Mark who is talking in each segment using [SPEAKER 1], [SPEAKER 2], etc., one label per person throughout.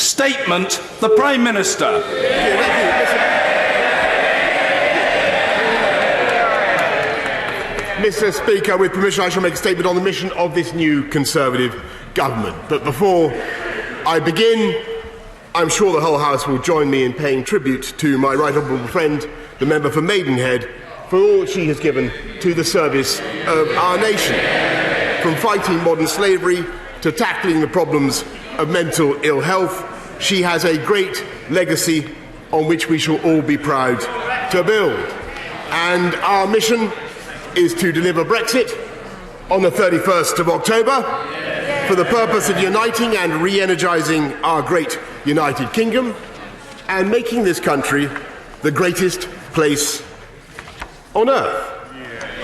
[SPEAKER 1] Statement, the Prime Minister.
[SPEAKER 2] Mr. Speaker, with permission, I shall make a statement on the mission of this new Conservative government. But before I begin, I'm sure the whole House will join me in paying tribute to my right honourable friend, the member for Maidenhead, for all she has given to the service of our nation. From fighting modern slavery to tackling the problems of mental ill health, she has a great legacy on which we shall all be proud to build. And our mission is to deliver Brexit on the 31st of October for the purpose of uniting and re-energising our great United Kingdom and making this country the greatest place on earth.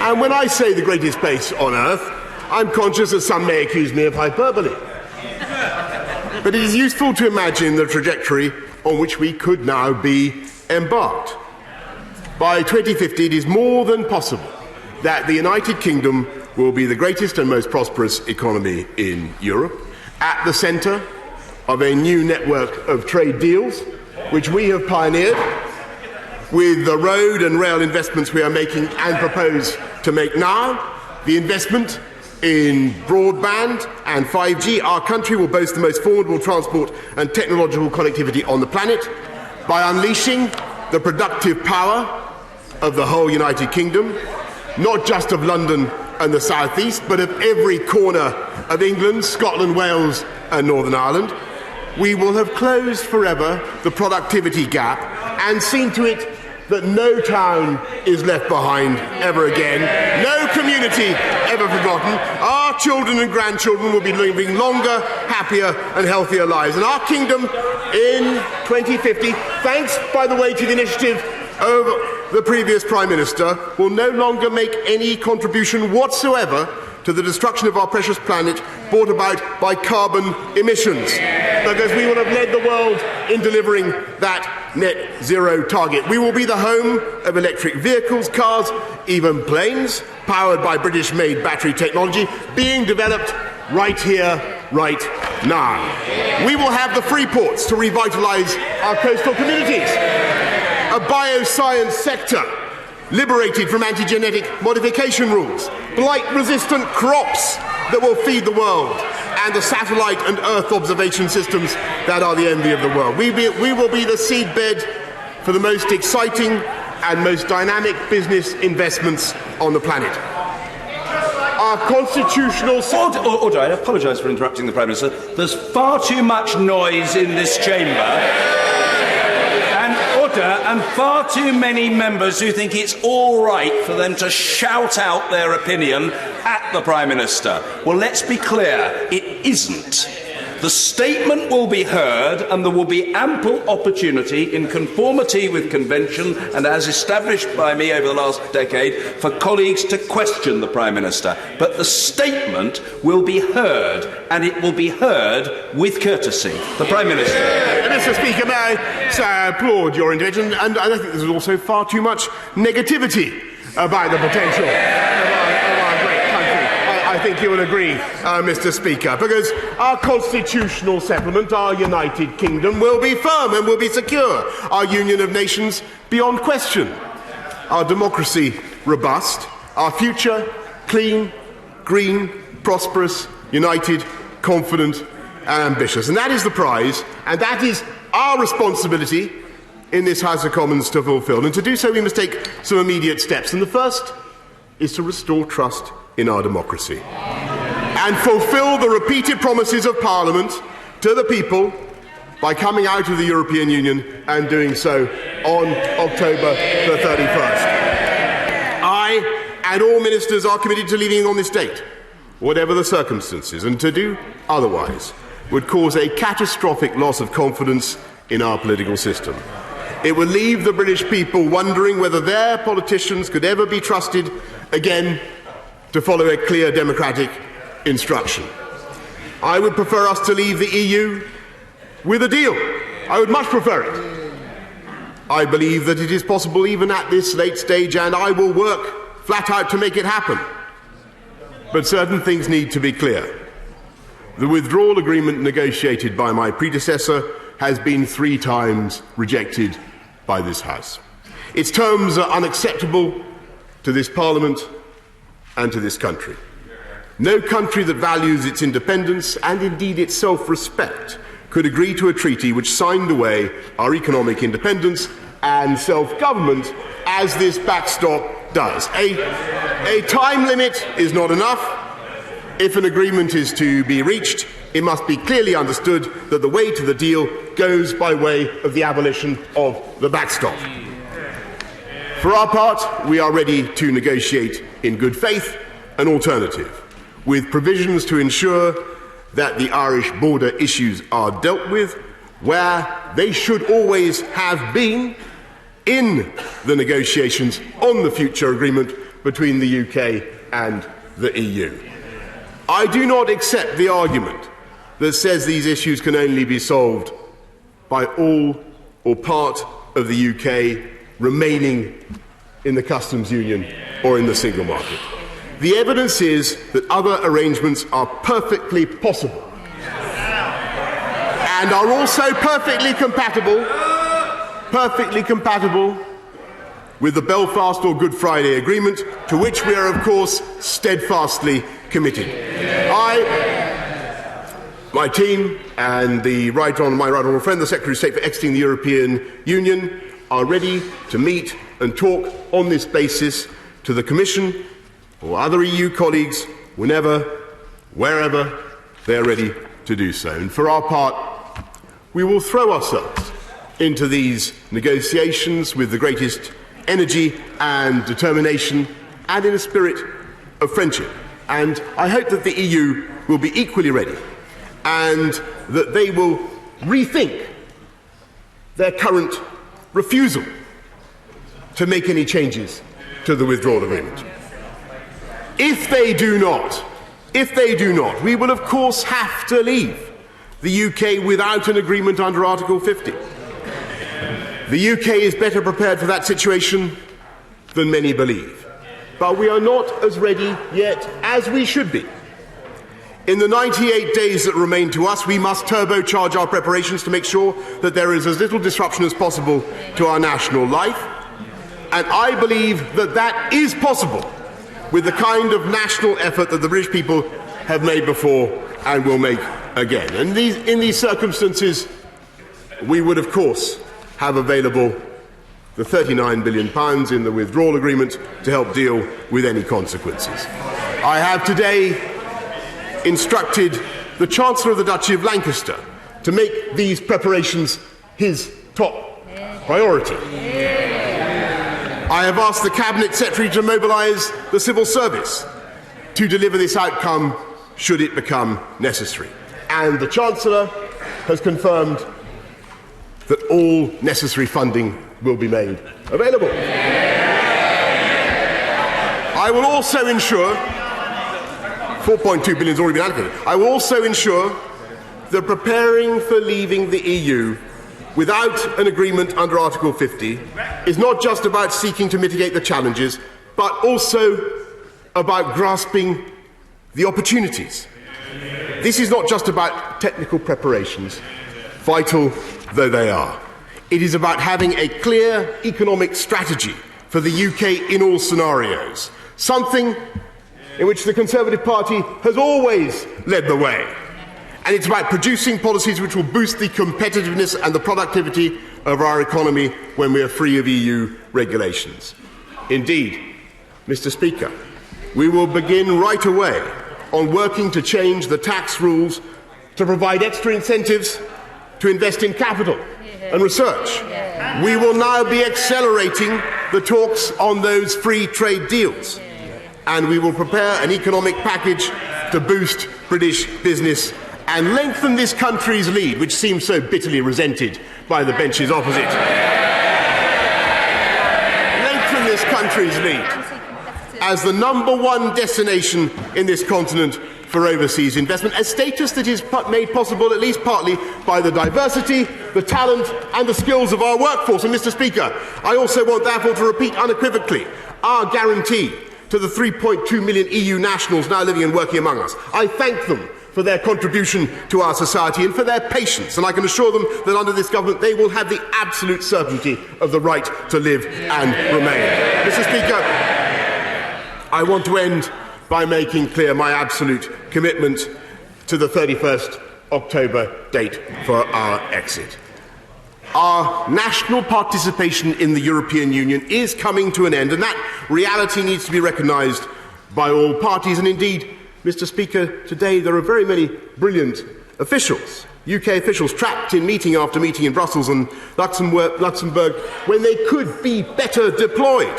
[SPEAKER 2] And when I say the greatest place on earth, I'm conscious that some may accuse me of hyperbole. But it is useful to imagine the trajectory on which we could now be embarked. By 2050, it is more than possible that the United Kingdom will be the greatest and most prosperous economy in Europe, at the centre of a new network of trade deals, which we have pioneered with the road and rail investments we are making and propose to make now, the investment in broadband and 5G. Our country will boast the most formidable transport and technological connectivity on the planet by unleashing the productive power of the whole United Kingdom, not just of London and the South East, but of every corner of England, Scotland, Wales and Northern Ireland. We will have closed forever the productivity gap and seen to it that no town is left behind ever again, no community ever forgotten. Our children and grandchildren will be living longer, happier and healthier lives. And our kingdom in 2050, thanks, by the way, to the initiative of the previous Prime Minister, will no longer make any contribution whatsoever to the destruction of our precious planet brought about by carbon emissions, because we will have led the world in delivering that net zero target. We will be the home of electric vehicles, cars, even planes, powered by British-made battery technology, being developed right here, right now. We will have the free ports to revitalise our coastal communities, a bioscience sector liberated from anti-genetic modification rules, blight-resistant crops that will feed the world, and the satellite and Earth observation systems that are the envy of the world. We will be the seedbed for the most exciting and most dynamic business investments on the planet. Our constitutional...
[SPEAKER 1] Order, I apologise for interrupting the Prime Minister. There's far too much noise in this chamber. And far too many members who think it's all right for them to shout out their opinion at the Prime Minister. Well, let's be clear, it isn't. The statement will be heard and there will be ample opportunity, in conformity with convention and as established by me over the last decade, for colleagues to question the Prime Minister. But the statement will be heard, and it will be heard with courtesy. The Prime Minister.
[SPEAKER 2] Mr. Speaker, may I applaud your intervention, and I think there's also far too much negativity about the potential of our great country. I think you will agree, Mr. Speaker, because our constitutional settlement, our United Kingdom, will be firm and will be secure. Our union of nations beyond question. Our democracy robust. Our future clean, green, prosperous, united, confident and ambitious. And that is the prize, and that is our responsibility in this House of Commons to fulfil. And to do so, we must take some immediate steps. And the first is to restore trust in our democracy and fulfil the repeated promises of Parliament to the people by coming out of the European Union and doing so on October the 31st. I and all ministers are committed to leaving on this date, whatever the circumstances, and to do otherwise would cause a catastrophic loss of confidence in our political system. It would leave the British people wondering whether their politicians could ever be trusted again to follow a clear democratic instruction. I would prefer us to leave the EU with a deal. I would much prefer it. I believe that it is possible even at this late stage, and I will work flat out to make it happen. But certain things need to be clear. The withdrawal agreement negotiated by my predecessor has been 3 times rejected by this House. Its terms are unacceptable to this Parliament and to this country. No country that values its independence and indeed its self-respect could agree to a treaty which signed away our economic independence and self-government as this backstop does. A time limit is not enough. If an agreement is to be reached, it must be clearly understood that the way to the deal goes by way of the abolition of the backstop. For our part, we are ready to negotiate in good faith an alternative, with provisions to ensure that the Irish border issues are dealt with where they should always have been in the negotiations on the future agreement between the UK and the EU. I do not accept the argument that says these issues can only be solved by all or part of the UK remaining in the customs union or in the single market. The evidence is that other arrangements are perfectly possible and are also perfectly compatible with the Belfast or Good Friday Agreement, to which we are, of course, steadfastly committed. My team and my right honourable friend, the Secretary of State for Exiting the European Union, are ready to meet and talk on this basis to the Commission or other EU colleagues whenever, wherever they are ready to do so. And for our part, we will throw ourselves into these negotiations with the greatest energy and determination and in a spirit of friendship. And I hope that the EU will be equally ready and that they will rethink their current refusal to make any changes to the withdrawal agreement. If they do not, we will of course have to leave the UK without an agreement under Article 50. The UK is better prepared for that situation than many believe. But we are not as ready yet as we should be. In the 98 days that remain to us, we must turbocharge our preparations to make sure that there is as little disruption as possible to our national life. And I believe that that is possible with the kind of national effort that the British people have made before and will make again. And in these circumstances, we would, of course, have available the £39 billion in the withdrawal agreement to help deal with any consequences. I have today instructed the Chancellor of the Duchy of Lancaster to make these preparations his top priority. I have asked the Cabinet Secretary to mobilise the civil service to deliver this outcome should it become necessary. And the Chancellor has confirmed that all necessary funding will be made available. I will also ensure £4.2 billion has already been allocated. I will also ensure that preparing for leaving the EU without an agreement under Article 50 is not just about seeking to mitigate the challenges, but also about grasping the opportunities. This is not just about technical preparations, vital though they are. It is about having a clear economic strategy for the UK in all scenarios, something in which the Conservative Party has always led the way. And it's about producing policies which will boost the competitiveness and the productivity of our economy when we are free of EU regulations. Indeed, Mr. Speaker, we will begin right away on working to change the tax rules to provide extra incentives to invest in capital and research. We will now be accelerating the talks on those free trade deals, and we will prepare an economic package to boost British business and lengthen this country's lead, which seems so bitterly resented by the benches opposite. Lengthen this country's lead as the #1 destination in this continent for overseas investment, a status that is made possible at least partly by the diversity, the talent and the skills of our workforce. And Mr. Speaker, I also want therefore to repeat unequivocally our guarantee to the 3.2 million EU nationals now living and working among us. I thank them for their contribution to our society and for their patience. And I can assure them that under this government they will have the absolute certainty of the right to live and remain. Mr. Speaker, I want to end by making clear my absolute commitment to the 31st October date for our exit. Our national participation in the European Union is coming to an end, and that reality needs to be recognised by all parties. And indeed, Mr. Speaker, today there are very many brilliant officials, UK officials, trapped in meeting after meeting in Brussels and Luxembourg when they could be better deployed.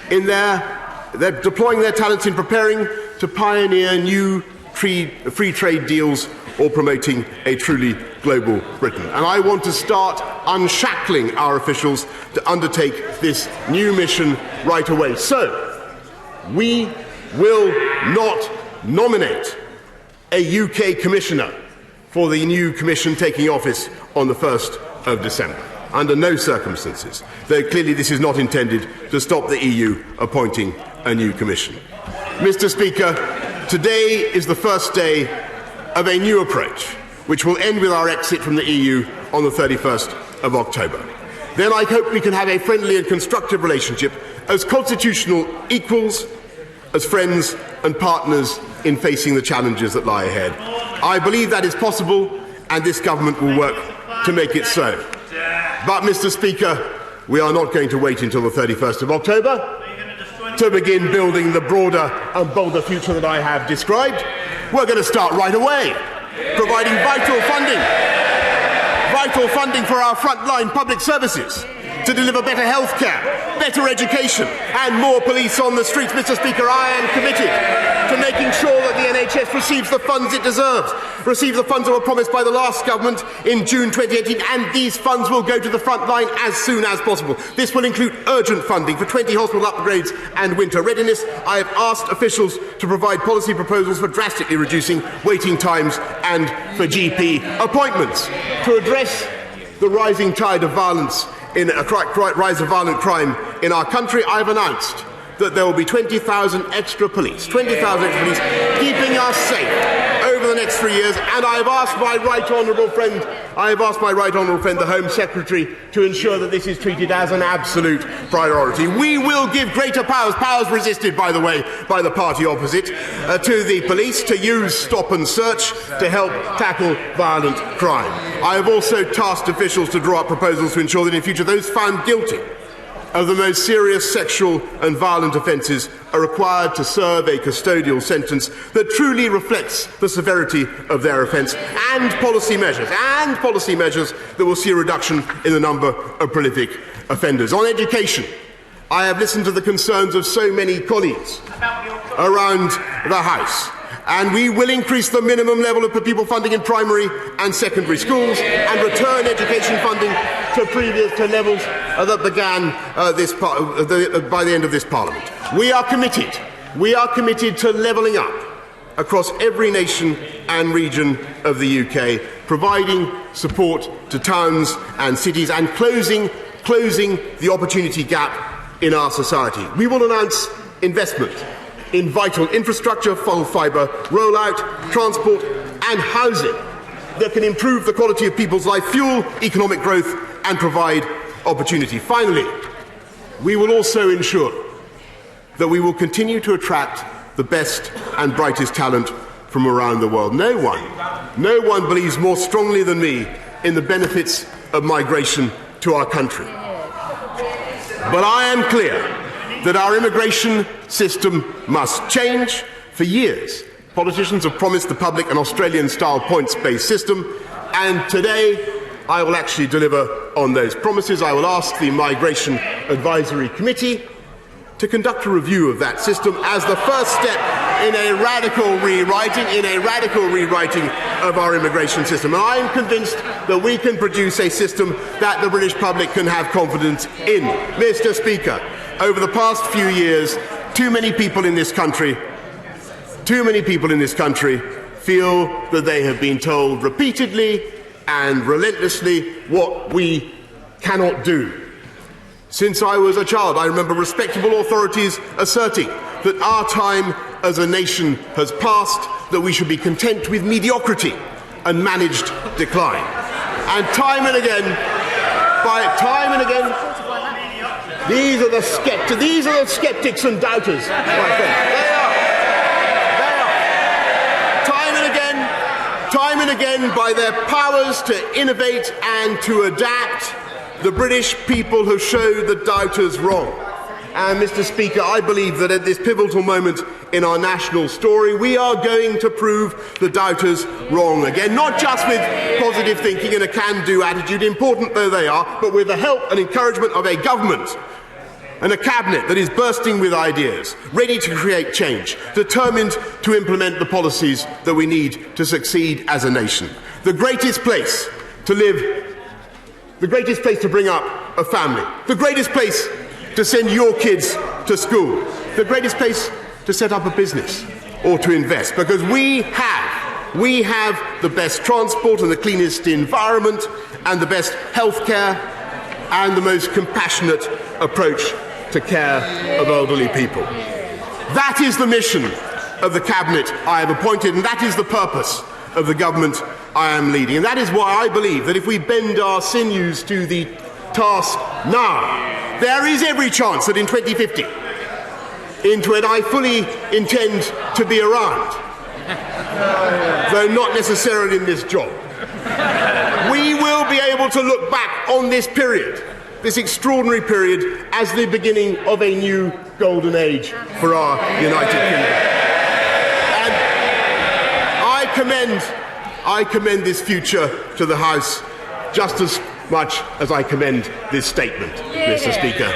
[SPEAKER 2] They're deploying their talents in preparing to pioneer new free trade deals or promoting a truly global Britain. And I want to start unshackling our officials to undertake this new mission right away. So, we will not nominate a UK commissioner for the new commission taking office on the 1st of December. Under no circumstances, though clearly this is not intended to stop the EU appointing a new commission. Mr. Speaker, today is the first day of a new approach, which will end with our exit from the EU on the 31st of October. Then I hope we can have a friendly and constructive relationship as constitutional equals, as friends and partners in facing the challenges that lie ahead. I believe that is possible, and this government will work to make it so. But, Mr. Speaker, we are not going to wait until the 31st of October to begin building the broader and bolder future that I have described. We're going to start right away, providing vital funding for our frontline public services, to deliver better health care, better education and more police on the streets. Mr. Speaker, I am committed to making sure that the NHS receives the funds it deserves, receives the funds that were promised by the last government in June 2018, and these funds will go to the front line as soon as possible. This will include urgent funding for 20 hospital upgrades and winter readiness. I have asked officials to provide policy proposals for drastically reducing waiting times and for GP appointments. To address the rising tide of violence rise of violent crime in our country, I have announced that there will be 20,000 extra police, keeping us safe over the next 3 years. And I have asked my right honourable friend, the Home Secretary, to ensure that this is treated as an absolute priority. We will give greater powers resisted, by the way, by the party opposite, to the police to use stop and search to help tackle violent crime. I have also tasked officials to draw up proposals to ensure that in future those found guilty of the most serious sexual and violent offences are required to serve a custodial sentence that truly reflects the severity of their offence, and policy measures that will see a reduction in the number of prolific offenders. On education, I have listened to the concerns of so many colleagues around the House, and we will increase the minimum level of per pupil funding in primary and secondary schools and return education funding to levels that began by the end of this Parliament. We are committed to levelling up across every nation and region of the UK, providing support to towns and cities and closing the opportunity gap in our society. We will announce investment in vital infrastructure, full fibre rollout, transport and housing that can improve the quality of people's life, fuel economic growth and provide opportunity. Finally, we will also ensure that we will continue to attract the best and brightest talent from around the world. No one believes more strongly than me in the benefits of migration to our country. But I am clear that our immigration system must change. For years, politicians have promised the public an Australian-style points-based system, and today I will actually deliver on those promises. I will ask the Migration Advisory Committee to conduct a review of that system as the first step in a radical rewriting of our immigration system. And I am convinced that we can produce a system that the British public can have confidence in. Mr. Speaker, over the past few years, too many people in this country feel that they have been told repeatedly and relentlessly what we cannot do. Since I was a child, I remember respectable authorities asserting that our time as a nation has passed, that we should be content with mediocrity and managed decline. And time and again, these are the skeptics and doubters, my friends. They are. Time and again, by their powers to innovate and to adapt, the British people have showed the doubters wrong. And, Mr. Speaker, I believe that at this pivotal moment in our national story, we are going to prove the doubters wrong again, not just with positive thinking and a can-do attitude, important though they are, but with the help and encouragement of a government and a cabinet that is bursting with ideas, ready to create change, determined to implement the policies that we need to succeed as a nation. The greatest place to live, the greatest place to bring up a family, the greatest place to send your kids to school, the greatest place to set up a business or to invest, because we have the best transport and the cleanest environment and the best healthcare and the most compassionate approach to care of elderly people. That is the mission of the cabinet I have appointed, and that is the purpose of the government I am leading. And that is why I believe that if we bend our sinews to the task now, there is every chance that in 2050, into when I fully intend to be around, though not necessarily in this job, we will be able to look back on this period, this extraordinary period, as the beginning of a new golden age for our United Kingdom. And I commend this future to the House just as much as I commend this statement, Mr. Speaker.